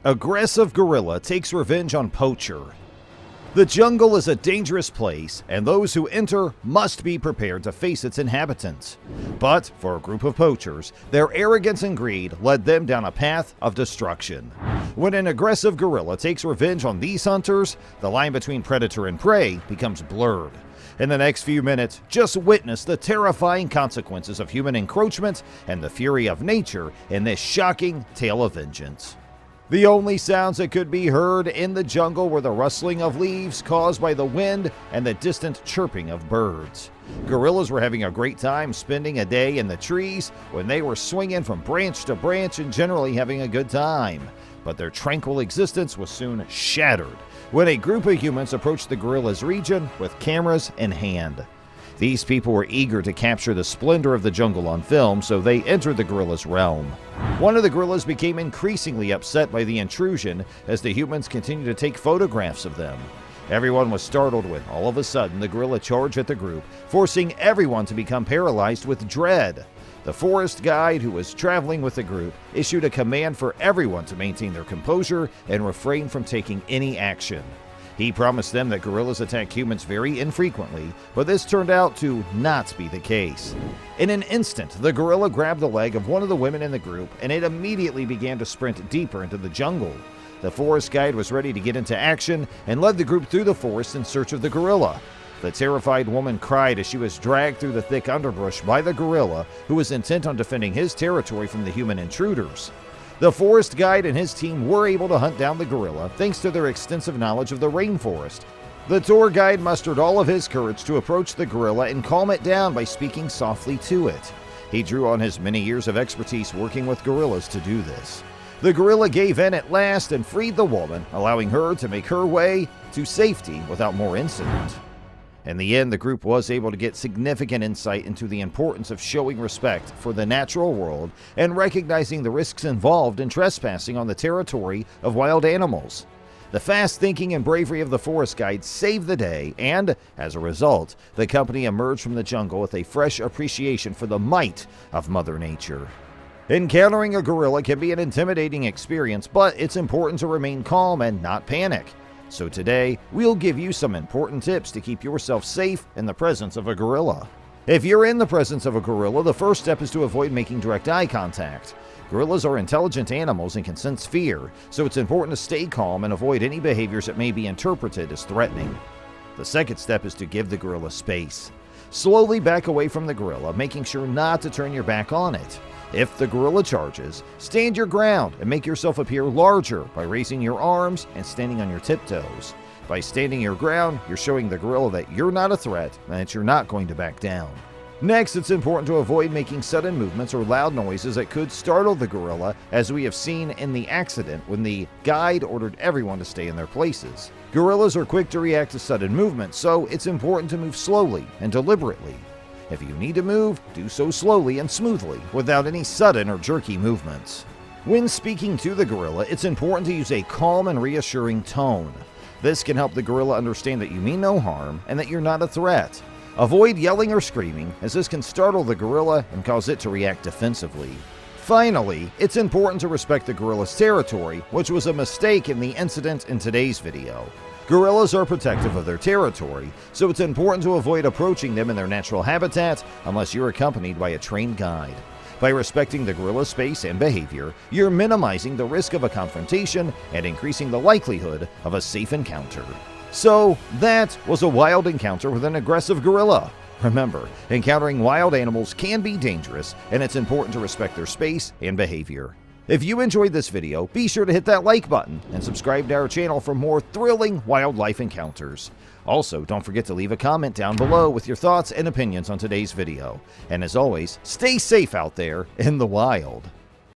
Aggressive gorilla takes revenge on poacher. The jungle is a dangerous place, and those who enter must be prepared to face its inhabitants. But for a group of poachers, their arrogance and greed led them down a path of destruction. When an aggressive gorilla takes revenge on these hunters, the line between predator and prey becomes blurred. In the next few minutes, just witness the terrifying consequences of human encroachment and the fury of nature in this shocking tale of vengeance. The only sounds that could be heard in the jungle were the rustling of leaves caused by the wind and the distant chirping of birds. Gorillas were having a great time spending a day in the trees when they were swinging from branch to branch and generally having a good time. But their tranquil existence was soon shattered when a group of humans approached the gorillas' region with cameras in hand. These people were eager to capture the splendor of the jungle on film, so they entered the gorillas' realm. One of the gorillas became increasingly upset by the intrusion as the humans continued to take photographs of them. Everyone was startled when, all of a sudden, the gorilla charged at the group, forcing everyone to become paralyzed with dread. The forest guide who was traveling with the group issued a command for everyone to maintain their composure and refrain from taking any action. He promised them that gorillas attack humans very infrequently, but this turned out to not be the case. In an instant, the gorilla grabbed the leg of one of the women in the group, and it immediately began to sprint deeper into the jungle. The forest guide was ready to get into action and led the group through the forest in search of the gorilla. The terrified woman cried as she was dragged through the thick underbrush by the gorilla, who was intent on defending his territory from the human intruders. The forest guide and his team were able to hunt down the gorilla thanks to their extensive knowledge of the rainforest. The tour guide mustered all of his courage to approach the gorilla and calm it down by speaking softly to it. He drew on his many years of expertise working with gorillas to do this. The gorilla gave in at last and freed the woman, allowing her to make her way to safety without more incident. In the end, the group was able to get significant insight into the importance of showing respect for the natural world and recognizing the risks involved in trespassing on the territory of wild animals. The fast thinking and bravery of the forest guide saved the day, and, as a result, the company emerged from the jungle with a fresh appreciation for the might of Mother Nature. Encountering a gorilla can be an intimidating experience, but it's important to remain calm and not panic. So today, we'll give you some important tips to keep yourself safe in the presence of a gorilla. If you're in the presence of a gorilla, the first step is to avoid making direct eye contact. Gorillas are intelligent animals and can sense fear, so it's important to stay calm and avoid any behaviors that may be interpreted as threatening. The second step is to give the gorilla space. Slowly back away from the gorilla, making sure not to turn your back on it. If the gorilla charges, stand your ground and make yourself appear larger by raising your arms and standing on your tiptoes. By standing your ground, you're showing the gorilla that you're not a threat and that you're not going to back down. Next, it's important to avoid making sudden movements or loud noises that could startle the gorilla, as we have seen in the accident when the guide ordered everyone to stay in their places. Gorillas are quick to react to sudden movements, so it's important to move slowly and deliberately. If you need to move, do so slowly and smoothly, without any sudden or jerky movements. When speaking to the gorilla, it's important to use a calm and reassuring tone. This can help the gorilla understand that you mean no harm and that you're not a threat. Avoid yelling or screaming, as this can startle the gorilla and cause it to react defensively. Finally, it's important to respect the gorilla's territory, which was a mistake in the incident in today's video. Gorillas are protective of their territory, so it's important to avoid approaching them in their natural habitat unless you're accompanied by a trained guide. By respecting the gorilla's space and behavior, you're minimizing the risk of a confrontation and increasing the likelihood of a safe encounter. So, that was a wild encounter with an aggressive gorilla. Remember, encountering wild animals can be dangerous, and it's important to respect their space and behavior. If you enjoyed this video, be sure to hit that like button and subscribe to our channel for more thrilling wildlife encounters. Also, don't forget to leave a comment down below with your thoughts and opinions on today's video. And as always, stay safe out there in the wild.